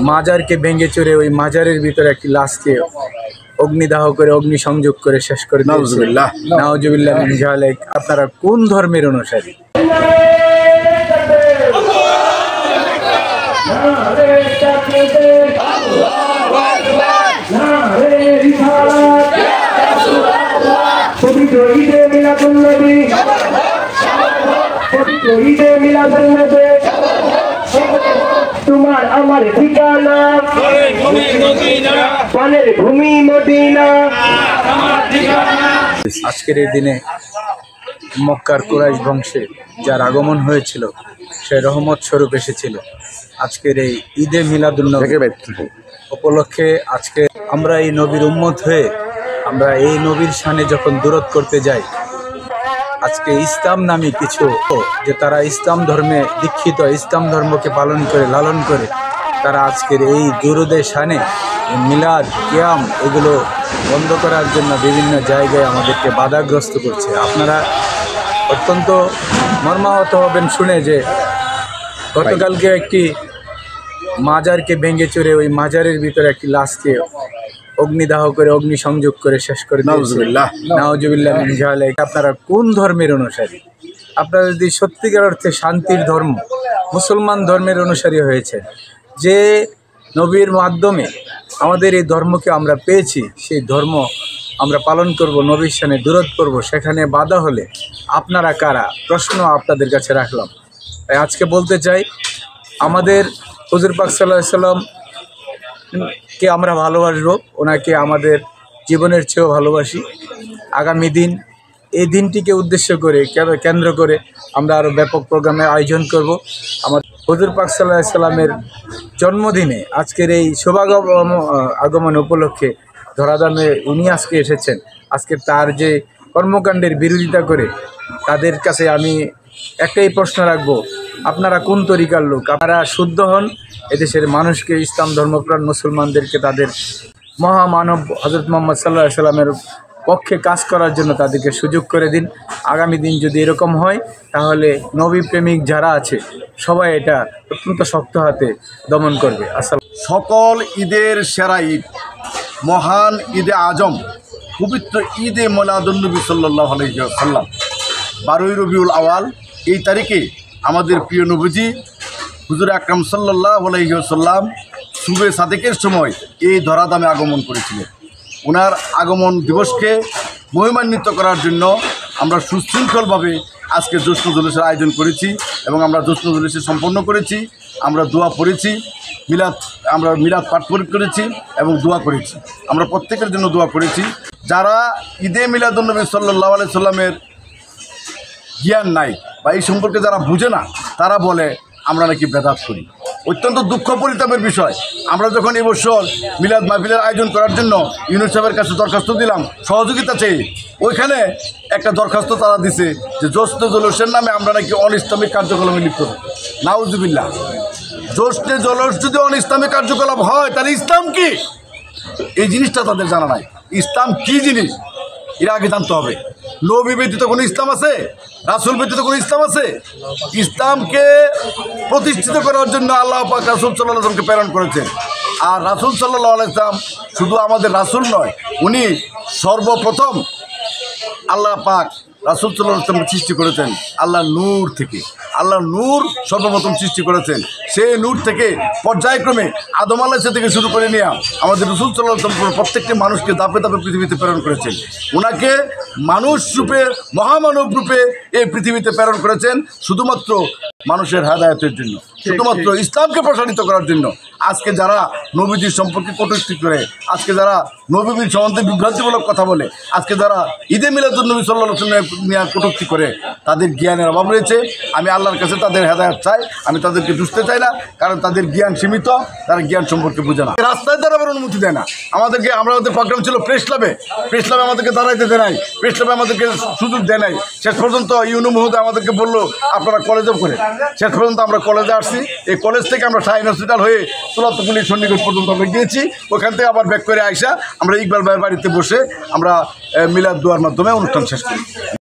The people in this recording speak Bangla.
মাজারকে ভেঙে চুরে ওই মাজারের ভিতরে একটি লাশকে অগ্নিদাহ করে অগ্নিসংযোগ করে শেষ করে নাউজুবিল্লাহ নাউজুবিল্লাহ মিন যালিক। আপনারা কোন ধর্মের অনুসারী? তোমার আমার ঠিকানা পানের ভূমি মদিনা। আজকের এই দিনে মক্কার কুরাইশ বংশে যার আগমন হয়েছিল সে রহমত স্বরূপ এসেছিল। আজকের এই ঈদে মিলাদুন্নবী উপলক্ষে আজকে আমরা এই নবীর উম্মত হয়ে আমরা এই নবীর শানে যখন দূরত করতে যাই, আজকে ইসলাম নামী কিছু যে তারা ইসলাম ধর্মে দীক্ষিত, ইসলাম ধর্মকে পালন করে লালন করে, তারা আজকের এই দুরুদে শানে মিলাদ কিয়াম এগুলো বন্ধ করার জন্য বিভিন্ন জায়গায় আমাদেরকে বাধাগ্রস্ত করছে। আপনারা অত্যন্ত মর্মাহত হবেন শুনে যে গতকালকে একটি মাজারকে ভেঙে চুরে ওই মাজারের ভিতরে একটি লাশকে অগ্নিদাহ করে অগ্নিসংযোগ করে শেষ করে নাউজুবিল্লাহ নাউজুবিল্লাহ মিন যালিক। আপনারা কোন ধর্মের অনুসারী? আপনারা যদি সত্যিকার অর্থে শান্তির ধর্ম মুসলমান ধর্মের অনুসারী হয়েছে, যে নবীর মাধ্যমে আমাদের এই ধর্মকে আমরা পেয়েছি, সেই ধর্ম আমরা পালন করব, নবীর শানে দূরত করব, সেখানে বাধা হলে আপনারা কারা? প্রশ্ন আপনাদের কাছে রাখলাম। তাই আজকে বলতে চাই, আমাদের হুজুর পাক সাল্লাল্লাহু আলাইহি সাল্লাম কে আমরা ভালোবাসবো, ওনাকে আমাদের জীবনের চেয়েও ভালোবাসি। আগামী দিন এই দিনটিকে উদ্দেশ্য করে কেন্দ্র করে আমরা আরও ব্যাপক প্রোগ্রামের আয়োজন করব। আমাদের হুজুর পাক সাল্লাল্লাহু আলাইহি সাল্লামের জন্মদিনে আজকের এই আগমন উপলক্ষে ধরাধামে উনি আজকে এসেছেন। আজকে তার যে কর্মকাণ্ডের বিরোধিতা করে তাদের কাছে আমি একটাই প্রশ্ন রাখবো, আপনারা কোন তরিকার লোক? আপনারা শুদ্ধ হন, এদেশের মানুষকে, ইসলাম ধর্মপ্রাণ মুসলমানদেরকে তাদের মহামানব হযরত মুহাম্মদ সাল্লাল্লাহু আলাইহি সাল্লামের পক্ষে কাজ করার জন্য তাদেরকে সুযোগ করে দিন। আগামী দিন যদি এরকম হয় তাহলে নবী প্রেমিক যারা আছে সবাই এটা অত্যন্ত শক্ত হাতে দমন করবে। আসসালাম। সকল ঈদের সেরা ঈদ, মহান ঈদে আজম, পবিত্র ঈদে মিলাদুন্নবী সাল্লাল্লাহু আলাইহি ওয়াসাল্লাম 12 রবিউল আওয়াল এই তারিখে আমাদের প্রিয় নবীজি হুজুর আকরাম সাল্লাল্লাহু আলাইহি ওয়াসাল্লাম শুভে সাদেকের সময় এই ধরাধামে আগমন করেছিলেন। ওনার আগমন দিবসকে মহিমান্বিত করার জন্য আমরা সুশৃঙ্খলভাবে আজকে জশ্ন জুলুসের আয়োজন করেছি এবং আমরা জশ্ন জুলুসে সম্পন্ন করেছি। আমরা দোয়া পড়েছি, আমরা মিলাদ পাঠ করেছি এবং দোয়া করেছি। আমরা প্রত্যেকের জন্য দোয়া করেছি। যারা ঈদে মিলাদুন্নবী সাল্লাল্লাহু আলাইহি সাল্লামের জ্ঞান নাই বা এই সম্পর্কে যারা বুঝে না, তারা বলে আমরা নাকি বেদাত করি। অত্যন্ত দুঃখ পরিতাপের বিষয়। আমরা যখন এবছর মিলাদ মাহফিলের আয়োজন করার জন্য ইউনুস সাহেবের কাছে দরখাস্ত দিলাম সহযোগিতা চেয়ে, ওইখানে একটা দরখাস্ত তারা দিছে যে জশ্নে জলসের নামে আমরা নাকি অনিসলামিক কার্যকলাপে লিপ্ত হই। নাউজুবিল্লাহ। জশ্নে জলস যদি অনিসলামিক কার্যকলাপ হয় তাহলে ইসলাম কি? এই জিনিসটা তাদের জানা নাই। ইসলাম কি জিনিস এর আগে জানতে হবে। নবী ব্যতীত কোনো ইসলাম আছে? রাসূল ব্যতীত কোনো ইসলাম আছে? ইসলামকে প্রতিষ্ঠিত করার জন্য আল্লাহ পাক রাসূল সাল্লাল্লাহু আলাইহি ওয়াসাল্লামকে প্রেরণ করেছেন। আর রাসূল সাল্লাল্লাহু আলাইহি ওয়াসাল্লাম শুধু আমাদের রাসূল নয়, উনি সর্বপ্রথম আল্লাহ পাক রাসূল সাল্লাল্লাহু আলাইহি ওয়াসাল্লামকে সৃষ্টি করেছেন আল্লাহর নূর থেকে। আল্লাহর নূর সর্বপ্রথম সৃষ্টি করেছেন। সেই নূর থেকে পর্যায়ক্রমে আদম আলাইহিস থেকে শুরু করে নিয়ে আমাদের রাসূল সাল্লাল্লাহু আলাইহি ওয়াসাল্লাম প্রত্যেকটি মানুষকে ধাপে ধাপে পৃথিবীতে প্রেরণ করেছেন। ওনাকে মানুষ রূপে, মহামানব রূপে এই পৃথিবীতে প্রেরণ করেছেন শুধুমাত্র মানুষের হেদায়েতের জন্য, শুধুমাত্র ইসলামকে প্রসারিত করার জন্য। আজকে যারা নবীজির সম্পর্কে কটূক্তি করে, আজকে যারা নবীর সম্বন্ধে বিভ্রান্তিমূলক কথা বলে, আজকে যারা ঈদে মিলাদুন্নবী সাল্লাল্লাহু আলাইহি ওয়াসাল্লাম নিয়ে কটূক্তি করে, তাদের জ্ঞানের অভাব রয়েছে। আমি আল্লাহর কাছে তাদের হেদায়েত চাই, আমি তাদেরকে দুষতে চাই না, কারণ তাদের জ্ঞান সীমিত, তারা জ্ঞান সম্পর্কে বোঝে না। রাস্তায় দাঁড়াবার অনুমতি দেয় না আমাদেরকে। আমাদের প্রোগ্রাম ছিল প্রেস ক্লাবে আমাদেরকে দাঁড়াইতে দেয় নাই, প্রেস ক্লাবে আমাদেরকে সুযোগ দেয় নাই। শেষ পর্যন্ত ইউনু মহোদয় আমাদেরকে বললো আপনারা কলেজেও করে। শেষ পর্যন্ত আমরা কলেজে আসছি। এই কলেজ থেকে আমরা শাহীন হসপিটাল হয়ে তুলাত পুলিশ সন্নিকট পর্যন্ত আমরা গিয়েছি। ওখান থেকে আবার ব্যাক করে আইসা আমরা ইকবাল ভাইয়ের বাড়িতে বসে আমরা মিলাদ দোয়ার মাধ্যমে অনুষ্ঠান শেষ করি।